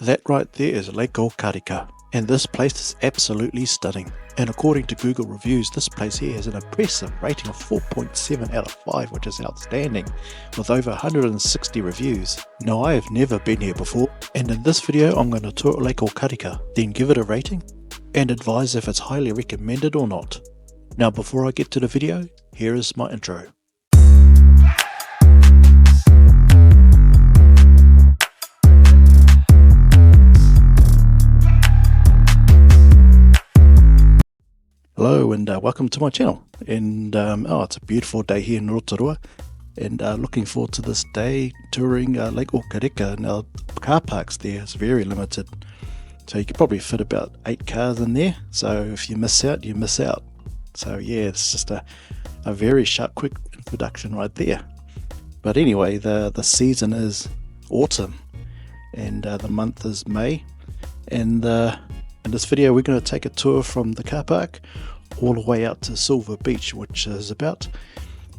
That right there is Lake Okareka, and this place is absolutely stunning. And according to Google reviews, this place here has an impressive rating of 4.7 out of 5, which is outstanding, with over 160 reviews. Now, I have never been here before, and in this video I'm going to tour Lake Okareka, then give it a rating, and advise if it's highly recommended or not. Now, before I get to the video, here is my intro. Hello and welcome to my channel, and it's a beautiful day here in Rotorua, and looking forward to this day touring Lake Okareka. Now, car parks there is very limited, so you could probably fit about 8 cars in there, so if you miss out, you miss out. So yeah, it's just a very sharp, quick introduction right there. But anyway, the season is autumn, and the month is May, and in this video we're going to take a tour from the car park all the way out to Silver Beach, which is about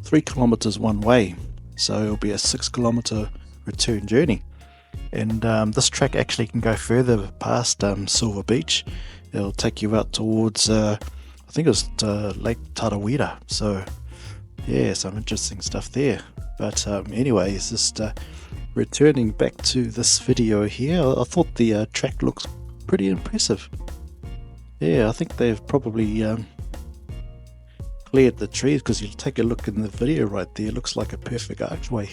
3 kilometers one way, so it'll be a 6 kilometer return journey. And this track actually can go further past Silver Beach. It'll take you out towards I think it's Lake Tarawera, so yeah, some interesting stuff there. But anyways, just returning back to this video here, I thought the track looks pretty impressive. Yeah, I think they've probably cleared the trees, because you take a look in the video right there, it looks like a perfect archway.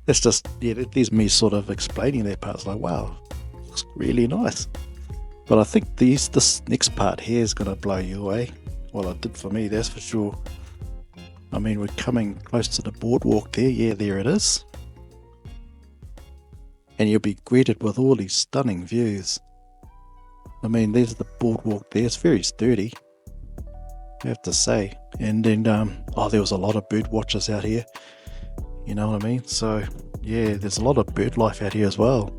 That's just, yeah, there's me sort of explaining that part. It's like, wow, looks really nice. But I think this next part here is going to blow you away. Well, it did for me, that's for sure. I mean, we're coming close to the boardwalk there. Yeah, there it is. And you'll be greeted with all these stunning views. I mean, there's the boardwalk there. It's very sturdy, I have to say. And then, there was a lot of bird watchers out here. You know what I mean? So, yeah, there's a lot of bird life out here as well.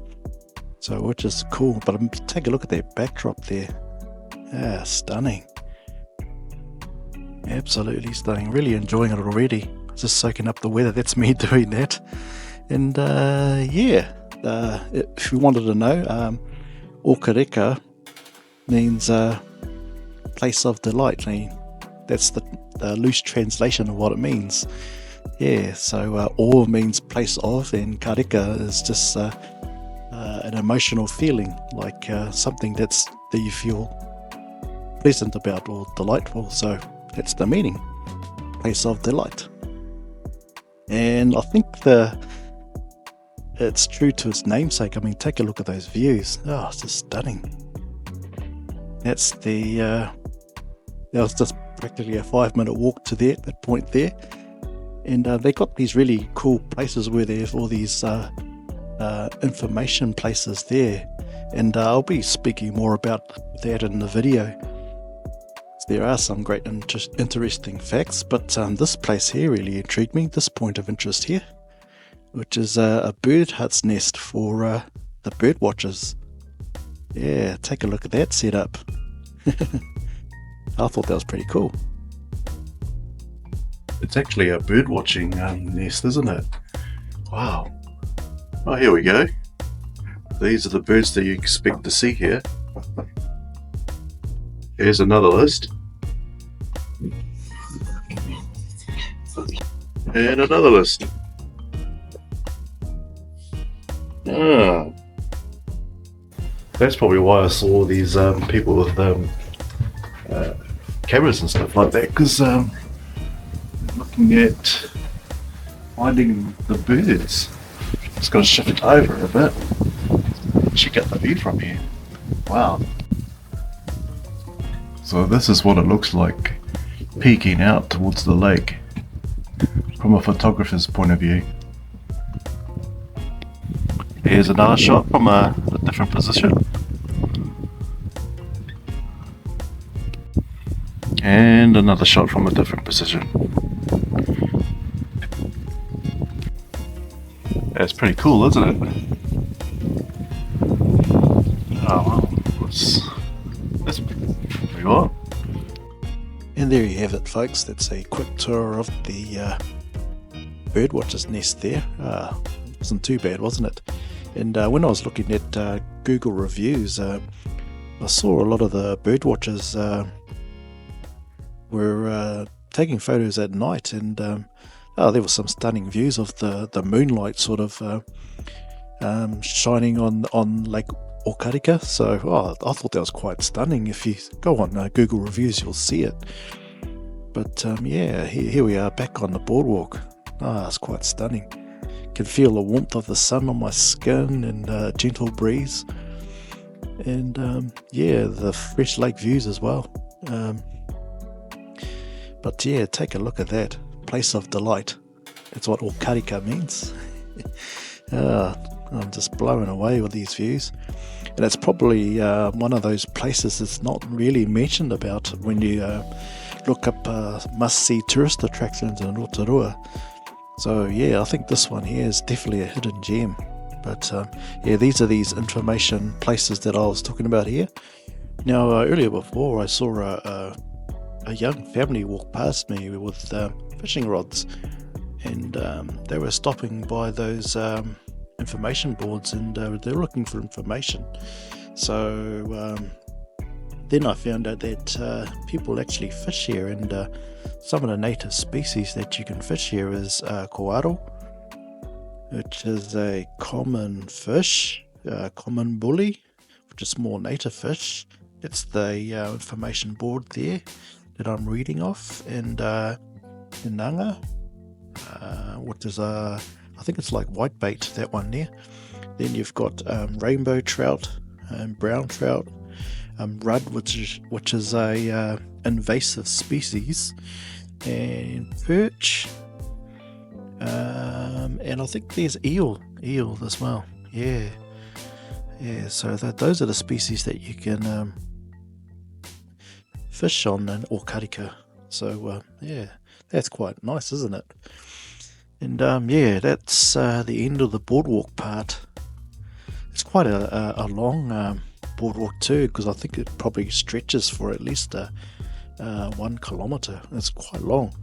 So, which is cool. But take a look at that backdrop there. Ah, stunning. Absolutely stunning. Really enjoying it already. Just soaking up the weather. That's me doing that. And, yeah. If you wanted to know, Okareka means place of delight. That's the loose translation of what it means. Yeah, so O means place of, and kareka is just an emotional feeling, like something that you feel pleasant about or delightful. So that's the meaning, place of delight. And I think it's true to its namesake. I mean, take a look at those views. Oh, it's just stunning. That's that was just practically a 5-minute walk to that point there. And they got these really cool places where they have all these information places there. And I'll be speaking more about that in the video. There are some great interesting facts, but this place here really intrigued me, this point of interest here, which is a bird hut's nest for the bird watchers. Yeah, take a look at that setup. I thought that was pretty cool. It's actually a bird watching nest, isn't it? Wow. Oh, here we go. These are the birds that you expect to see here. Here's another list. And another list. That's probably why I saw these people with cameras and stuff like that, because looking at finding the birds. Just going to shift it over a bit. Check out the view from here. Wow. So this is what it looks like peeking out towards the lake from a photographer's point of view. Here's another shot from a different position. And another shot from a different position. That's pretty cool, isn't it? Oh well, that's pretty well. And there you have it, folks. That's a quick tour of the birdwatcher's nest there. Wasn't too bad, wasn't it? And when I was looking at Google reviews, I saw a lot of the bird watchers were taking photos at night, and there were some stunning views of the moonlight sort of shining on Lake Okareka. So I thought that was quite stunning. If you go on Google reviews, you'll see it. But here we are back on the boardwalk. It's quite stunning. Can feel the warmth of the sun on my skin, and a gentle breeze, and the fresh lake views as well. But take a look at that place of delight. That's what Okareka means. I'm just blown away with these views, and it's probably one of those places that's not really mentioned about when you look up must-see tourist attractions in Rotorua. So I think this one here is definitely a hidden gem. But these are these information places that I was talking about here. Now earlier before, I saw a young family walk past me with fishing rods, and they were stopping by those information boards, and they're looking for information. So then I found out that people actually fish here, and some of the native species that you can fish here is koaro, which is a common fish, common bully, which is more native fish. It's the information board there that I'm reading off, and inanga, which is I think it's like whitebait, that one there. Then you've got rainbow trout, brown trout, rudd, which is a invasive species, and perch, and I think there's eel as well. So those are the species that you can fish on in Okareka. So that's quite nice, isn't it? And that's the end of the boardwalk part. It's quite a long boardwalk too, because I think it probably stretches for at least 1 kilometer. It's quite long.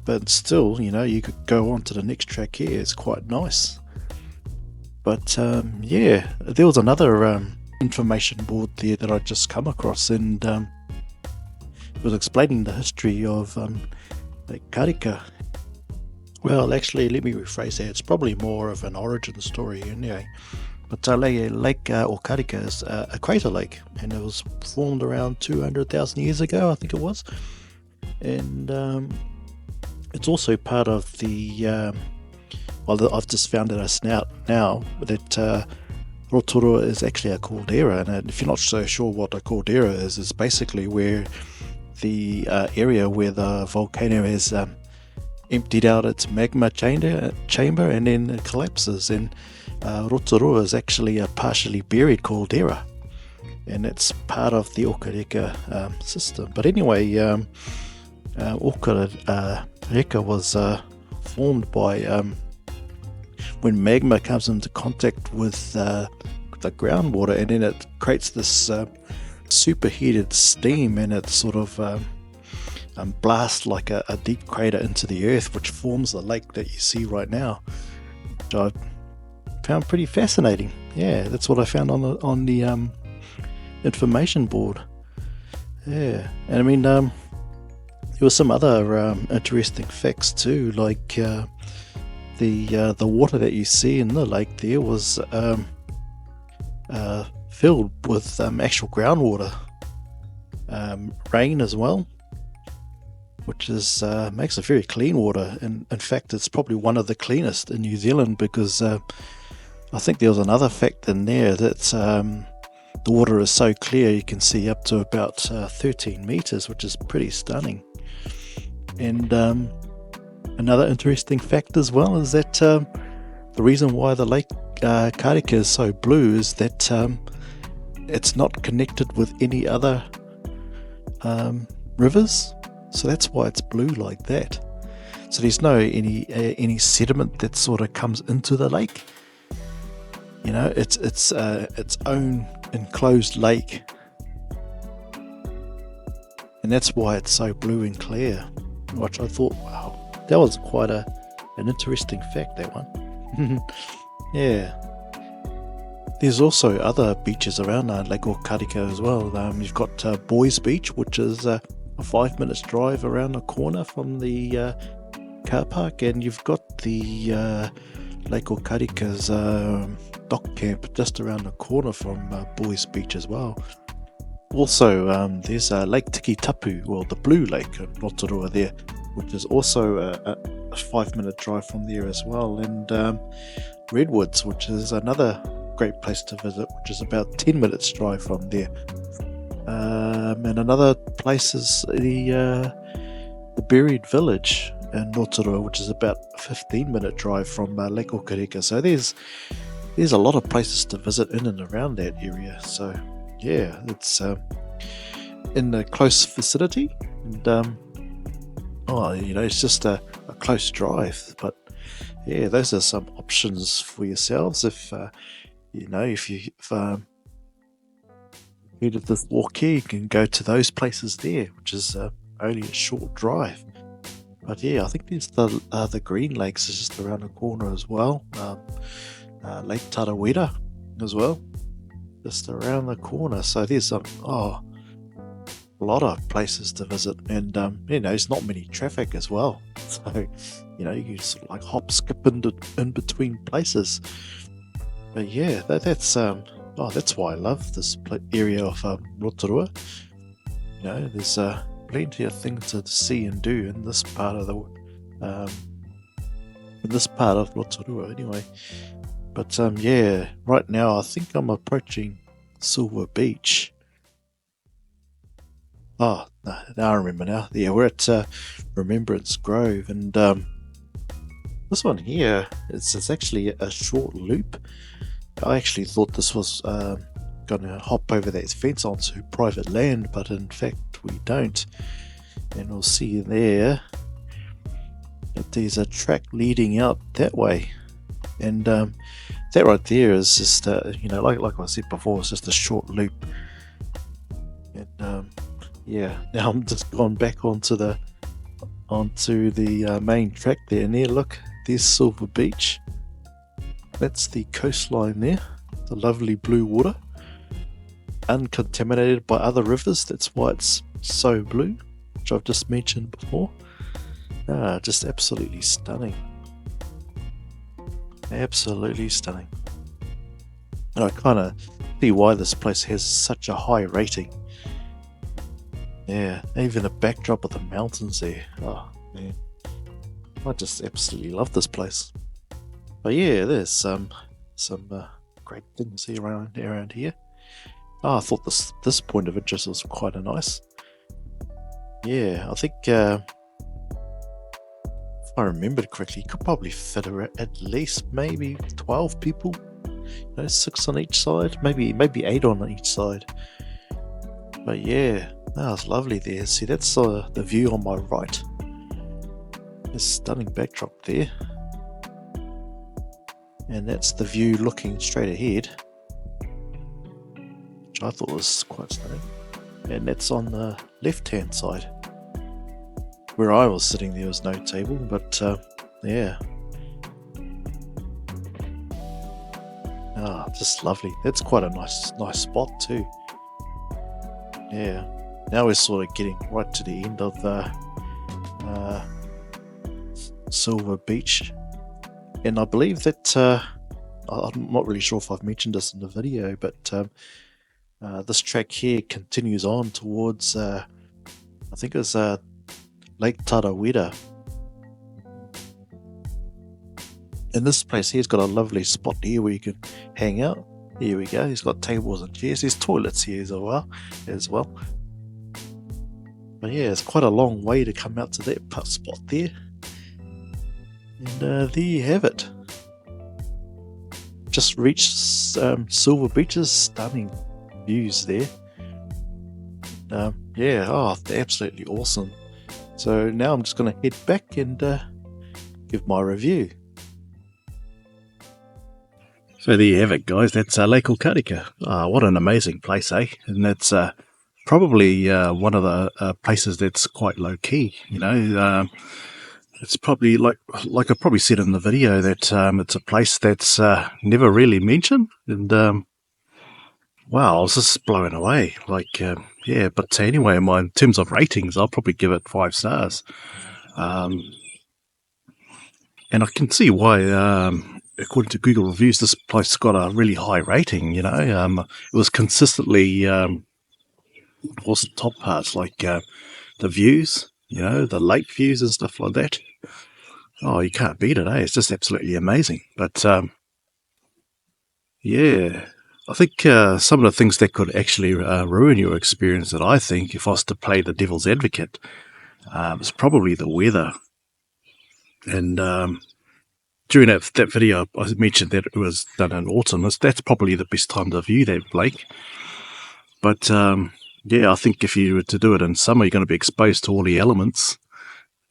But still, you could go on to the next track here. It's quite nice. But there was another information board there that I just come across, and it was explaining the history of Lake Okareka. Well, actually, let me rephrase that. It's probably more of an origin story anyway. But Lake Okareka is a crater lake, and it was formed around 200,000 years ago, I think it was. And it's also part of the I've just found out now that Rotorua is actually a caldera, and if you're not so sure what a caldera is, it's basically where the area where the volcano has emptied out its magma chamber and then it collapses, and Rotorua is actually a partially buried caldera, and it's part of the Okareka system. But anyway, Okareka was formed by when magma comes into contact with the groundwater, and then it creates this superheated steam, and it sort of blasts like a deep crater into the earth, which forms the lake that you see right now, which I found pretty fascinating. That's what I found on the information board. And I mean, there were some other interesting facts too, like the water that you see in the lake there was filled with actual groundwater, rain as well, which is makes it very clean water. And in fact, it's probably one of the cleanest in New Zealand, because I think there was another fact in there that the water is so clear you can see up to about 13 meters, which is pretty stunning. And another interesting fact as well is that the reason why the Lake Okareka is so blue is that it's not connected with any other rivers, so that's why it's blue like that. So there's no any sediment that sort of comes into the lake. It's its own enclosed lake, and that's why it's so blue and clear. Which I thought, wow, that was quite an interesting fact, that one. Yeah. There's also other beaches around Lake Okareka as well. You've got Boys Beach, which is a 5 minutes drive around the corner from the car park, and you've got the Lake Okareka's dock camp just around the corner from Boys Beach as well. Also, there's Lake Tiki Tapu, well, the Blue Lake in Rotorua there, which is also a 5 minute drive from there as well, and Redwoods, which is another great place to visit, which is about 10 minutes drive from there. And another place is the Buried Village in Rotorua, which is about a 15-minute drive from Lake Okareka. So there's a lot of places to visit in and around that area. So yeah, it's in a close vicinity, and it's just a close drive. But yeah, those are some options for yourselves if you've needed this walk here, you can go to those places there, which is only a short drive. But yeah, I think there's the Green Lakes is just around the corner as well. Lake Tarawera as well, just around the corner. So there's a lot of places to visit, and there's not many traffic as well. So you can sort of like hop, skip in between places. But yeah, that's why I love this area of Rotorua. There's plenty of things to see and do in this part of Rotorua anyway. But yeah, right now I think I'm approaching Silver Beach. Oh, no, now I remember now. Yeah, we're at Remembrance Grove, and this one here, it's actually a short loop. I actually thought this was going to hop over that fence onto private land, but in fact we don't. And we'll see there that there's a track leading out that way, and that right there is just like I said before, it's just a short loop. And yeah, now I'm just gone back onto the main track there, and there, look, there's Silver Beach. That's the coastline there, the lovely blue water, uncontaminated by other rivers. That's why it's so blue, which I've just mentioned before. Just absolutely stunning. Absolutely stunning. And I kind of see why this place has such a high rating. Yeah, even the backdrop of the mountains there. Oh man, I just absolutely love this place. But yeah, there's some great things here around here. I thought this point of interest was quite nice. Yeah, I think if I remembered correctly, you could probably fit at least maybe 12 people. 6 on each side, maybe 8 on each side. But yeah, it's lovely there. See, that's the view on my right. A stunning backdrop there. And that's the view looking straight ahead, which I thought was quite stunning. And that's on the left hand side. Where I was sitting there was no table, but yeah. Just lovely. That's quite a nice spot too. Yeah. Now we're sort of getting right to the end of Silver Beach. And I believe that, I'm not really sure if I've mentioned this in the video, but this track here continues on towards, I think it's Lake Tarawera. And this place here's got a lovely spot here where you can hang out. Here we go, he's got tables and chairs. There's toilets here as well. But yeah, it's quite a long way to come out to that spot there. And there you have it. Just reached Silver Beach's stunning views there. Yeah, absolutely awesome. So now I'm just going to head back and give my review. So there you have it, guys. That's Lake Okareka. What an amazing place, eh? And that's probably one of the places that's quite low key. it's probably like I probably said in the video that it's a place that's never really mentioned, and wow, I was just blown away. Like, yeah, but anyway, in terms of ratings, I'll probably give it 5 stars. And I can see why, according to Google reviews, this place got a really high rating. It was consistently, what's the top parts, like the views, the lake views and stuff like that. Oh, you can't beat it, eh? It's just absolutely amazing. But yeah, I think some of the things that could actually ruin your experience, that I think, if I was to play the devil's advocate, is probably the weather. And during that video, I mentioned that it was done in autumn. That's probably the best time to view that lake. But yeah, I think if you were to do it in summer, you're going to be exposed to all the elements.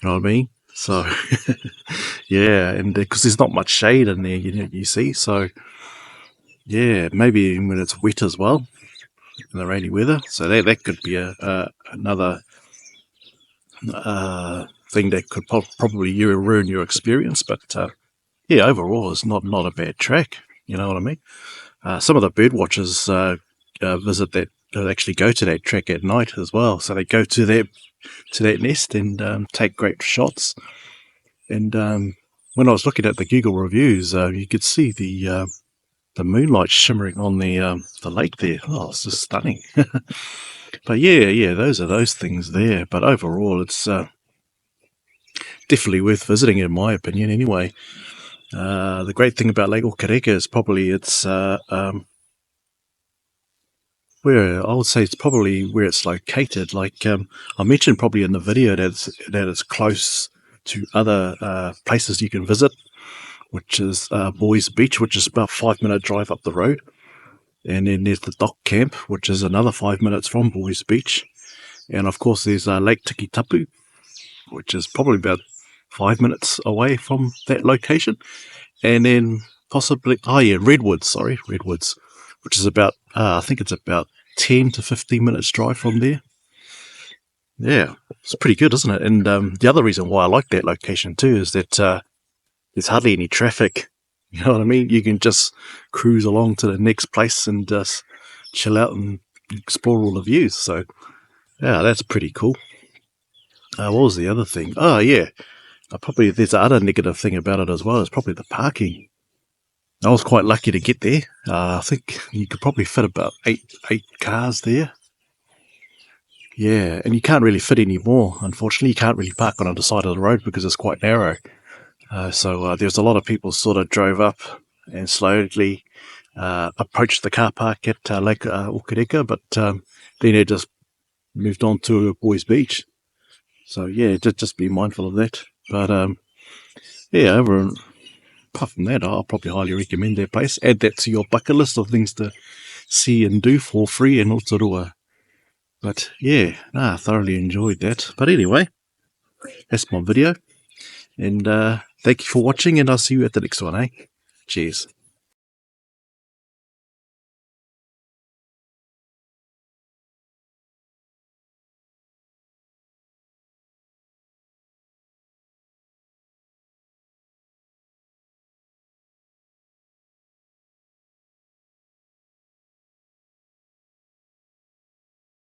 You know what I mean? So yeah, and because there's not much shade in there, you see. So yeah, maybe when it's wet as well, in the rainy weather. So that could be another thing that could probably ruin your experience. But yeah, overall, it's not a bad track. You know what I mean? Some of the bird watchers visit that. Actually go to that track at night as well. So they go to that nest and take great shots. And when I was looking at the Google reviews, you could see the moonlight shimmering on the lake there. Oh, it's just stunning. But yeah, those are those things there. But overall, it's definitely worth visiting, in my opinion. Anyway, the great thing about Lake Okareka is probably where I would say it's probably where it's located. Like I mentioned probably in the video that it's close to other places you can visit, which is Boys Beach, which is about 5 minute drive up the road. And then there's the dock camp, which is another 5 minutes from Boys Beach. And of course there's Lake Tikitapu, which is probably about 5 minutes away from that location. And then possibly, Redwoods, which is about, I think it's about 10 to 15 minutes drive from there. Yeah, it's pretty good, isn't it? And the other reason why I like that location too is that there's hardly any traffic. You know what I mean? You can just cruise along to the next place and just chill out and explore all the views. So, yeah, that's pretty cool. What was the other thing? Oh, yeah. Probably there's the other negative thing about it as well. It's probably the parking. I was quite lucky to get there. I think you could probably fit about eight cars there. Yeah, and you can't really fit any more. Unfortunately, you can't really park on the side of the road because it's quite narrow. So there's a lot of people sort of drove up and slowly approached the car park at Lake Okareka, but then they just moved on to Boys Beach. So yeah, just be mindful of that. But yeah, apart from that, I'll probably highly recommend that place. Add that to your bucket list of things to see and do for free in Rotorua. But yeah, I thoroughly enjoyed that. But anyway, that's my video. And thank you for watching, and I'll see you at the next one, eh? Cheers.